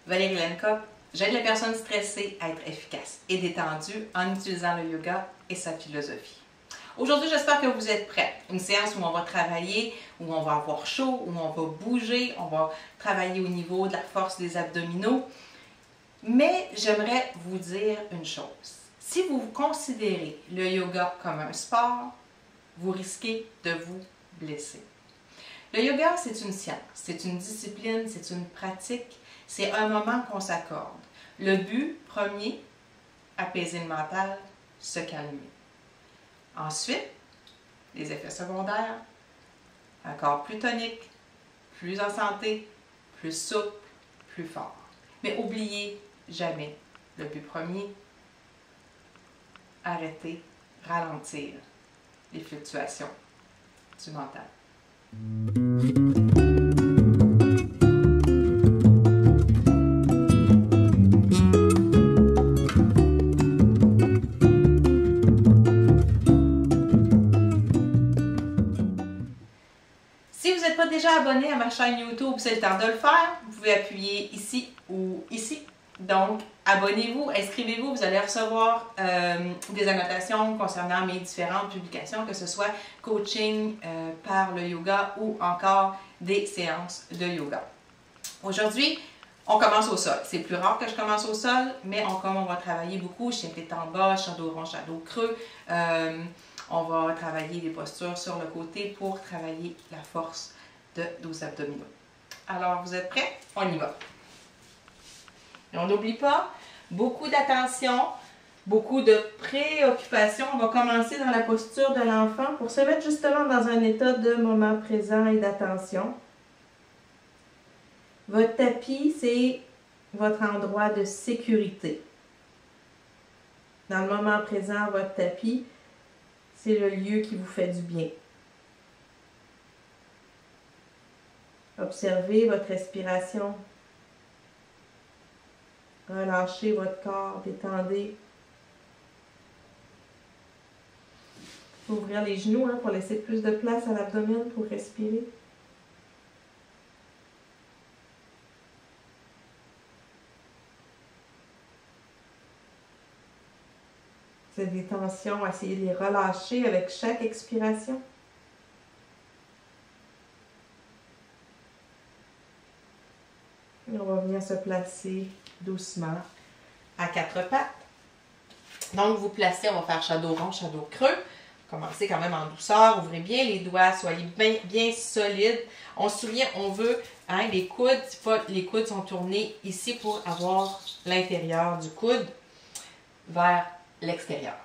Valérie Lenkop, j'aide les personnes stressées à être efficaces et détendues en utilisant le yoga et sa philosophie. Aujourd'hui, j'espère que vous êtes prêts. Une séance où on va travailler, où on va avoir chaud, où on va bouger, on va travailler au niveau de la force des abdominaux. Mais j'aimerais vous dire une chose. Si vous considérez le yoga comme un sport, vous risquez de vous blesser. Le yoga, c'est une science, c'est une discipline, c'est une pratique, c'est un moment qu'on s'accorde. Le but premier, apaiser le mental, se calmer. Ensuite, les effets secondaires, un corps plus tonique, plus en santé, plus souple, plus fort. Mais oubliez jamais le but premier, arrêter, ralentir les fluctuations du mental. Si vous n'êtes pas déjà abonné à ma chaîne YouTube, c'est le temps de le faire. Vous pouvez appuyer ici ou ici. Donc, abonnez-vous, inscrivez-vous, vous allez recevoir des annotations concernant mes différentes publications, que ce soit coaching par le yoga ou encore des séances de yoga. Aujourd'hui, on commence au sol. C'est plus rare que je commence au sol, mais comme on va travailler beaucoup, chien tête en bas, shadow rond, shadow creux, on va travailler des postures sur le côté pour travailler la force de nos abdominaux. Alors, vous êtes prêts? On y va. Et on n'oublie pas, beaucoup d'attention, beaucoup de préoccupation. On va commencer dans la posture de l'enfant pour se mettre justement dans un état de moment présent et d'attention. Votre tapis, c'est votre endroit de sécurité. Dans le moment présent, votre tapis, c'est le lieu qui vous fait du bien. Observez votre respiration. Relâchez votre corps, détendez. Ouvrir les genoux pour laisser plus de place à l'abdomen pour respirer. C'est des tensions, essayez de les relâcher avec chaque expiration. Et on va venir se placer doucement à quatre pattes. Donc, vous placez, on va faire shadow rond, shadow creux. Commencez quand même en douceur, ouvrez bien les doigts, soyez bien solides. On se souvient, on veut, les coudes sont tournés ici pour avoir l'intérieur du coude vers l'extérieur.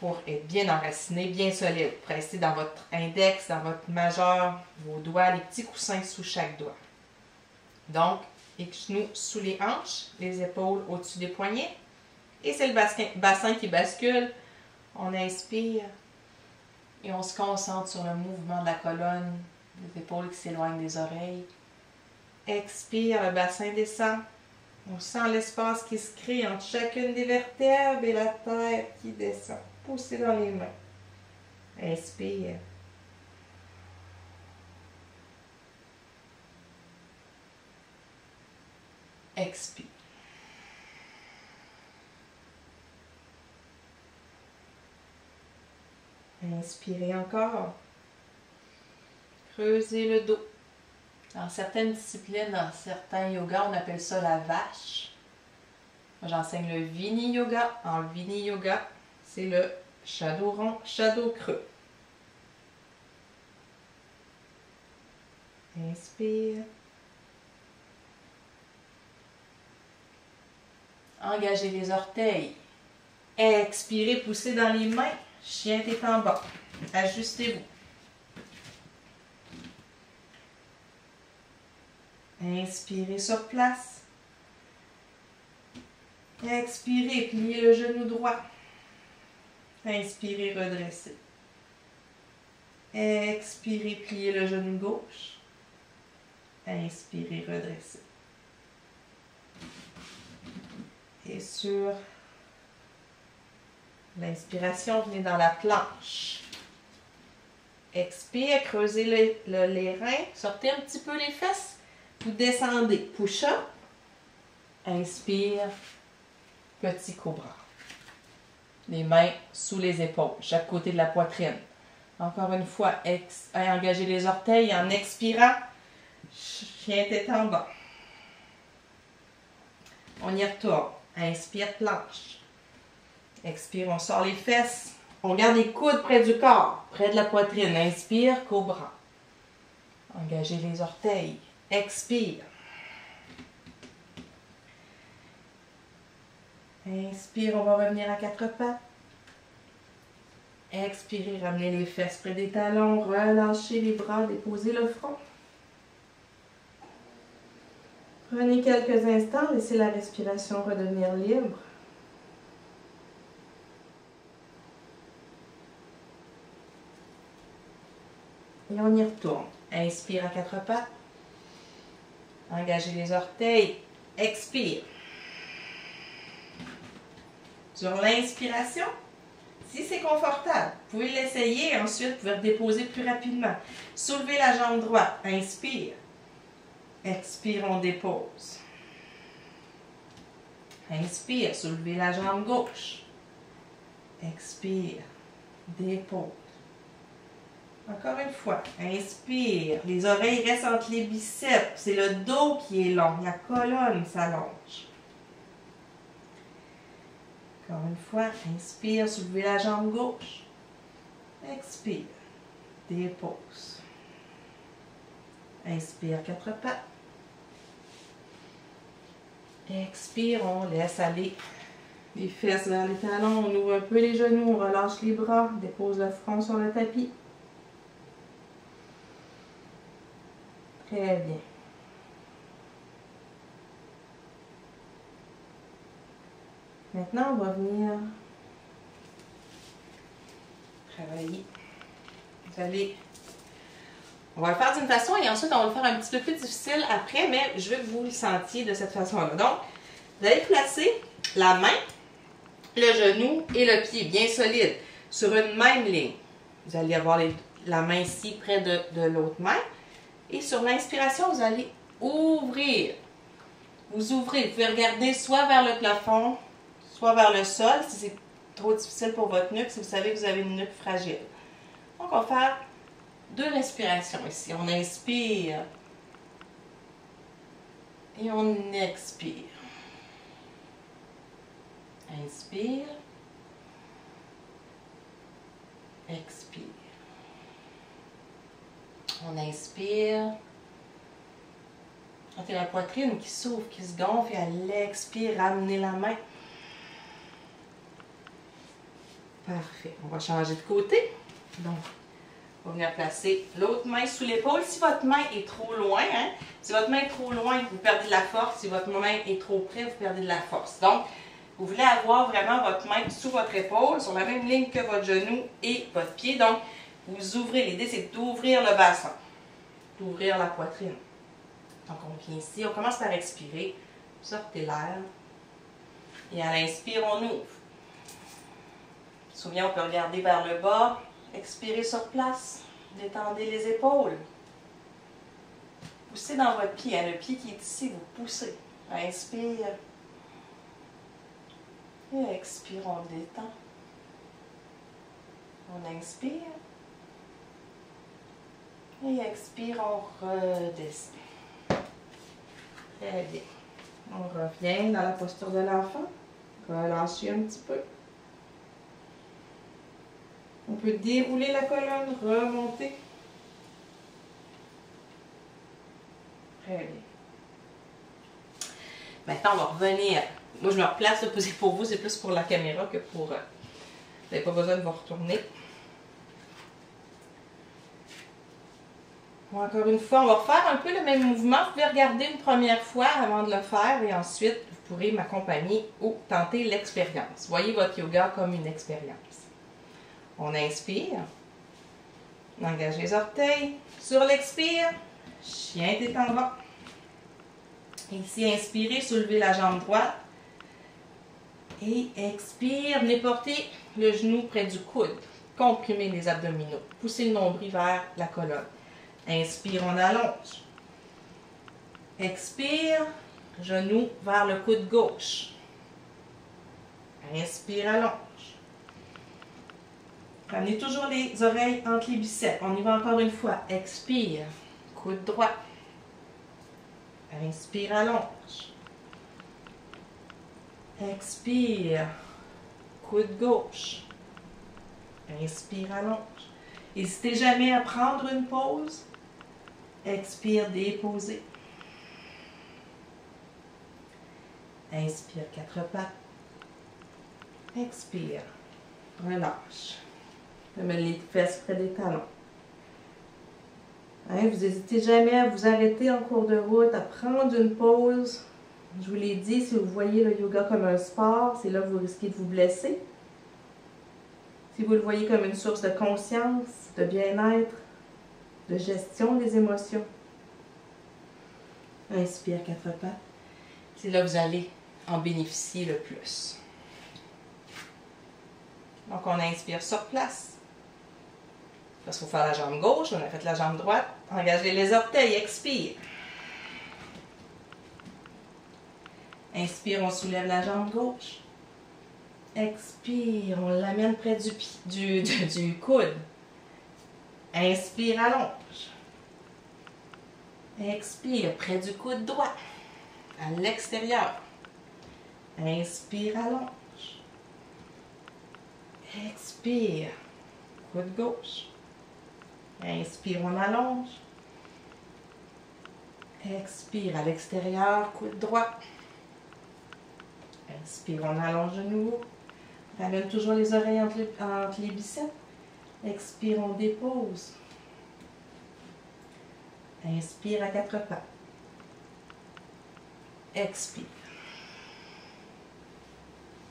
Pour être bien enraciné, bien solide. Pressez dans votre index, dans votre majeur, vos doigts, les petits coussins sous chaque doigt. Donc, les genoux sous les hanches, les épaules au-dessus des poignets. Et c'est le bassin qui bascule. On inspire et on se concentre sur le mouvement de la colonne, les épaules qui s'éloignent des oreilles. Expire, le bassin descend. On sent l'espace qui se crée entre chacune des vertèbres et la tête qui descend. Poussez dans les mains. Inspire. Expire. Inspirez encore. Creusez le dos. Dans certaines disciplines, dans certains yogas, on appelle ça la vache. Moi, j'enseigne le Vini Yoga. En Vini Yoga, c'est le shadow rond, shadow creux. Inspire. Engagez les orteils. Expirez, poussez dans les mains. Chien tête en bas. Ajustez-vous. Inspirez sur place. Expirez, pliez le genou droit. Inspirez, redressez. Expirez, pliez le genou gauche. Inspirez, redressez. Et sur l'inspiration, venez dans la planche. Expire, creusez les reins, sortez un petit peu les fesses. Vous descendez. Push-up. Inspire, petit cobra. Les mains sous les épaules, chaque côté de la poitrine. Encore une fois, engagez les orteils en expirant. Chien tête en bas. On y retourne. Inspire, planche. Expire, on sort les fesses. On garde les coudes près du corps, près de la poitrine. Inspire, cobra. Engagez les orteils. Expire. Inspire, on va revenir à quatre pattes. Expirez, ramenez les fesses près des talons, relâchez les bras, déposez le front. Prenez quelques instants, laissez la respiration redevenir libre. Et on y retourne. Inspire à quatre pattes. Engagez les orteils. Expire. Sur l'inspiration, si c'est confortable, vous pouvez l'essayer. Ensuite, vous pouvez redéposer plus rapidement. Soulevez la jambe droite. Inspire. Expire, on dépose. Inspire, soulevez la jambe gauche. Expire, dépose. Encore une fois, inspire. Les oreilles restent entre les biceps. C'est le dos qui est long. La colonne s'allonge. Encore une fois, inspire, soulevez la jambe gauche. Expire, dépose. Inspire, quatre pattes. Expire, on laisse aller les fesses vers les talons. On ouvre un peu les genoux, on relâche les bras, dépose le front sur le tapis. Très bien. Maintenant, on va venir travailler. On va le faire d'une façon et ensuite on va le faire un petit peu plus difficile après, mais je veux que vous le sentiez de cette façon-là. Donc, vous allez placer la main, le genou et le pied bien solide sur une même ligne. Vous allez avoir la main ici près de l'autre main. Et sur l'inspiration, vous allez ouvrir. Vous ouvrez. Vous pouvez regarder soit vers le plafond, soit vers le sol, si c'est trop difficile pour votre nuque, si vous savez que vous avez une nuque fragile. Donc, on va faire 2 respirations ici. On inspire et on expire. Inspire. Expire. On inspire. Sentez la poitrine qui s'ouvre, qui se gonfle et à l'expire, ramenez la main. Parfait. On va changer de côté. Donc, on va venir placer l'autre main sous l'épaule. Si votre main est trop loin, si votre main est trop loin, vous perdez de la force. Si votre main est trop près, vous perdez de la force. Donc, vous voulez avoir vraiment votre main sous votre épaule, sur la même ligne que votre genou et votre pied. Donc, vous ouvrez. L'idée, c'est d'ouvrir le bassin, d'ouvrir la poitrine. Donc, on vient ici. On commence par expirer. Sortez l'air. Et à l'inspire, on ouvre. Souviens, on peut regarder vers le bas. Expirez sur place. Détendez les épaules. Poussez dans votre pied. Le pied qui est ici, vous poussez. Inspire. Et expire, on détend. On inspire. Et expire, on redescend. Très bien. On revient dans la posture de l'enfant. Relâchez un petit peu. On peut dérouler la colonne, remonter. Très bien. Maintenant, on va revenir. Moi, je me replace, pour vous, c'est plus pour la caméra que pour... vous n'avez pas besoin de vous retourner. Bon, encore une fois, on va refaire un peu le même mouvement. Vous pouvez regarder une première fois avant de le faire et ensuite, vous pourrez m'accompagner ou tenter l'expérience. Voyez votre yoga comme une expérience. On inspire. On engage les orteils. Sur l'expire, chien tête en bas. Ici, inspirez, soulevez la jambe droite. Et expire, venez porter le genou près du coude. Comprimez les abdominaux. Poussez le nombril vers la colonne. Inspire, on allonge. Expire, Genou vers le coude gauche. Inspire, allonge. Ramenez toujours les oreilles entre les biceps. On y va encore une fois. Expire. Coude droit. Inspire, allonge. Expire. Coude gauche. Inspire, allonge. N'hésitez jamais à prendre une pause. Expire, déposer. Inspire, quatre pattes. Expire. Relâche. Je mets les fesses près des talons. Hein, vous n'hésitez jamais à vous arrêter en cours de route, à prendre une pause. Je vous l'ai dit, si vous voyez le yoga comme un sport, c'est là que vous risquez de vous blesser. Si vous le voyez comme une source de conscience, de bien-être, de gestion des émotions. Inspire, quatre pattes. C'est là que vous allez en bénéficier le plus. Donc, on inspire sur place. Parce qu'il faut faire la jambe gauche, on a fait la jambe droite. Engagez les orteils, expire. Inspire, on soulève la jambe gauche. Expire, on l'amène près du coude. Inspire, allonge. Expire, près du coude droit. À l'extérieur. Inspire, allonge. Expire, coude gauche. Inspire, on allonge. Expire, à l'extérieur, coude droit. Inspire, on allonge de nouveau. Ramène toujours les oreilles entre les biceps. Expire, on dépose. Inspire à quatre pattes. Expire.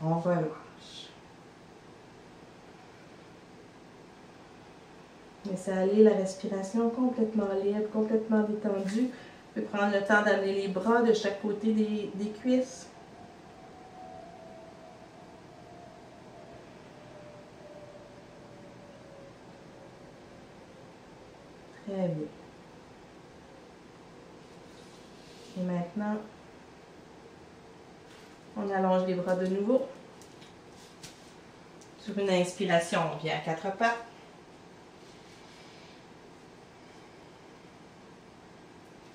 On relâche. Laissez aller la respiration complètement libre, complètement détendue. Vous pouvez prendre le temps d'amener les bras de chaque côté des cuisses. Très bien. Et maintenant, on allonge les bras de nouveau. Sur une inspiration, on vient à quatre pattes.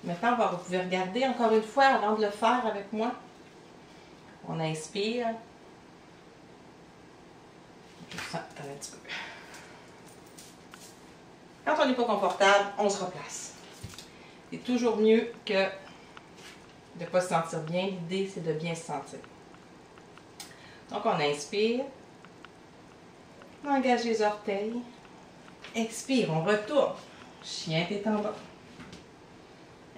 Maintenant, vous pouvez regarder encore une fois avant de le faire avec moi. On inspire. Je sens un petit peu. Quand on n'est pas confortable, on se replace. C'est toujours mieux que de ne pas se sentir bien. L'idée, c'est de bien se sentir. Donc, on inspire. On engage les orteils. Expire, on retourne. Chien tête en bas.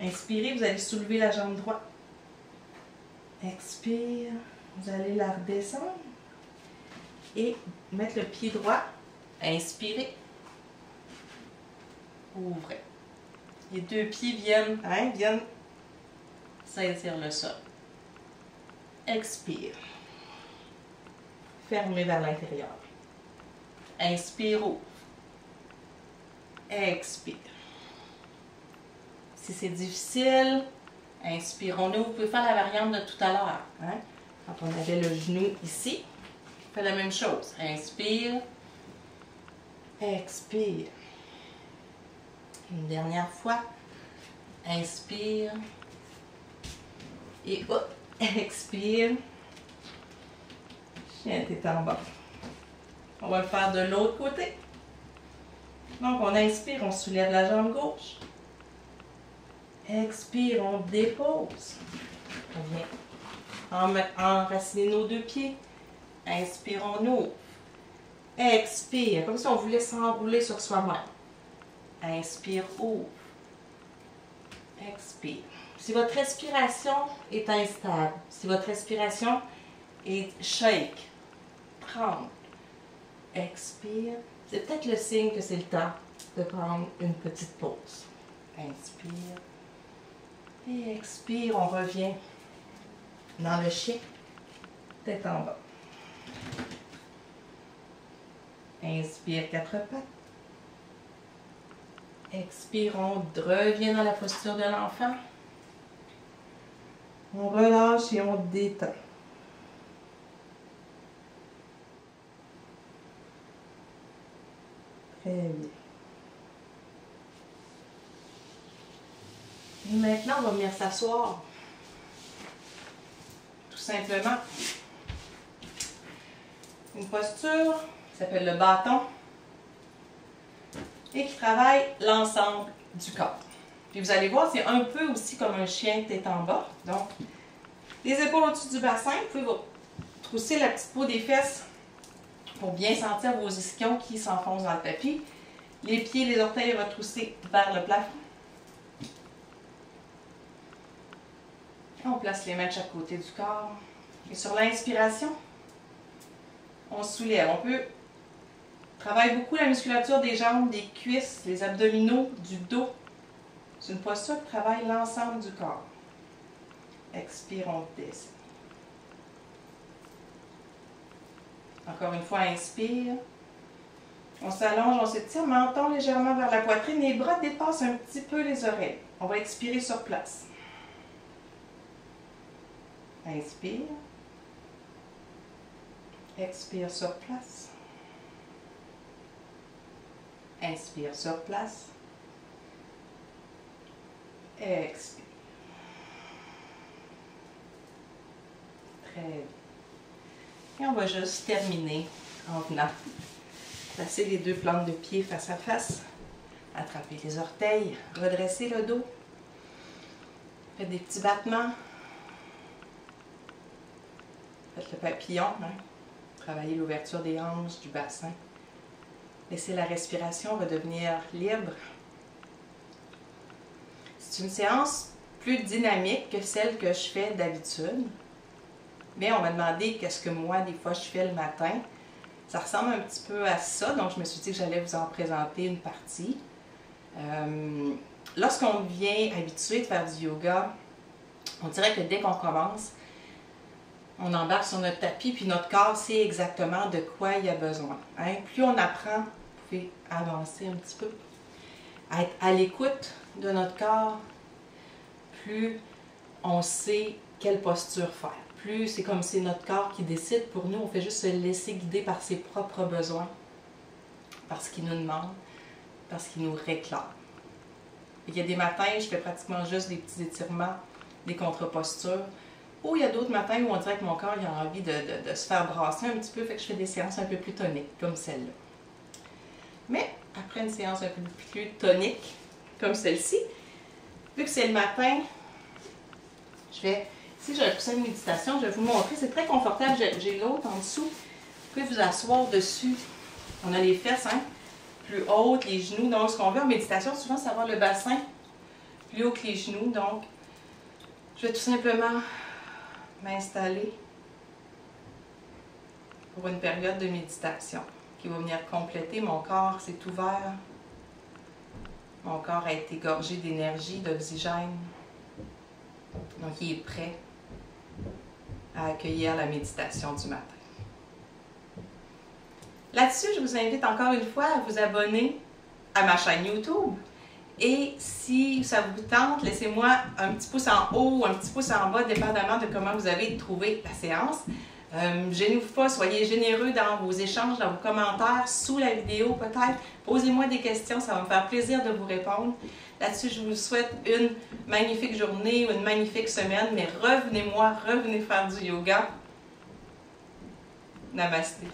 Inspirez, vous allez soulever la jambe droite. Expire, vous allez la redescendre. Et mettre le pied droit. Inspirez. Ouvrez. Les deux pieds viennent saisir le sol. Expire. Fermez vers l'intérieur. Inspire, ouvre. Expire. Si c'est difficile, inspirons-nous. Vous pouvez faire la variante de tout à l'heure. Hein? Quand on avait le genou ici, on fait la même chose. Inspire. Expire. Une dernière fois. Inspire. Et hop, expire. Chien tête en bas. On va le faire de l'autre côté. Donc, on inspire, on soulève la jambe gauche. Expire, on dépose. On vient enraciner nos deux pieds. Inspire, on ouvre. Expire, comme si on voulait s'enrouler sur soi-même. Inspire, ouvre. Expire. Si votre respiration est instable, si votre respiration est shake, tremble, expire, c'est peut-être le signe que c'est le temps de prendre une petite pause. Inspire. Et expire, on revient dans le chien, tête en bas. Inspire, quatre pattes. Expire, on revient dans la posture de l'enfant. On relâche et on détend. Très bien. Et maintenant, on va venir s'asseoir. Tout simplement. Une posture qui s'appelle le bâton et qui travaille l'ensemble du corps. Puis vous allez voir, c'est un peu aussi comme un chien tête en bas. Donc, les épaules au-dessus du bassin, vous pouvez vous trousser la petite peau des fesses pour bien sentir vos ischions qui s'enfoncent dans le tapis. Les pieds, les orteils retroussés vers le plafond. On place les mains de chaque côté du corps. Et sur l'inspiration, on soulève. On peut travailler beaucoup la musculature des jambes, des cuisses, les abdominaux, du dos. C'est une posture qui travaille l'ensemble du corps. Expire, on descend. Encore une fois, inspire. On s'allonge, on s'étire, menton légèrement vers la poitrine. Les bras dépassent un petit peu les oreilles. On va expirer sur place. Inspire. Expire sur place. Inspire sur place. Expire. Très bien. Et on va juste terminer en venant placer les deux plantes de pied face à face. Attraper les orteils. Redresser le dos. Faites des petits battements. Faites le papillon. Travaillez l'ouverture des hanches, du bassin. Laissez la respiration redevenir libre. C'est une séance plus dynamique que celle que je fais d'habitude. Mais on m'a demandé qu'est-ce que moi, des fois, je fais le matin. Ça ressemble un petit peu à ça, donc je me suis dit que j'allais vous en présenter une partie. Lorsqu'on devient habitué de faire du yoga, on dirait que dès qu'on commence, on embarque sur notre tapis, puis notre corps sait exactement de quoi il a besoin. Hein? Plus on apprend, vous pouvez avancer un petit peu, à être à l'écoute de notre corps, plus on sait quelle posture faire. Plus c'est comme c'est notre corps qui décide pour nous, on fait juste se laisser guider par ses propres besoins, par ce qu'il nous demande, par ce qu'il nous réclame. Il y a des matins, je fais pratiquement juste des petits étirements, des contre-postures, ou il y a d'autres matins où on dirait que mon corps il a envie de se faire brasser un petit peu, fait que je fais des séances un peu plus toniques, comme celle-là. Mais après une séance un peu plus tonique, comme celle-ci, vu que c'est le matin, je vais... Ici, j'ai un coussin de méditation, je vais vous montrer. C'est très confortable. J'ai l'autre en dessous. Vous pouvez vous asseoir dessus. On a les fesses plus hautes, les genoux. Donc, ce qu'on veut en méditation, souvent, c'est avoir le bassin plus haut que les genoux. Donc, je vais tout simplement m'installer pour une période de méditation qui va venir compléter. Mon corps s'est ouvert. Mon corps a été gorgé d'énergie, d'oxygène. Donc, il est prêt à accueillir la méditation du matin. Là-dessus, je vous invite encore une fois à vous abonner à ma chaîne YouTube. Et si ça vous tente, laissez-moi un petit pouce en haut ou un petit pouce en bas, dépendamment de comment vous avez trouvé la séance. Gênez-vous pas, soyez généreux dans vos échanges, dans vos commentaires, sous la vidéo peut-être. Posez-moi des questions, ça va me faire plaisir de vous répondre. Là-dessus, je vous souhaite une magnifique journée ou une magnifique semaine, mais revenez faire du yoga. Namasté.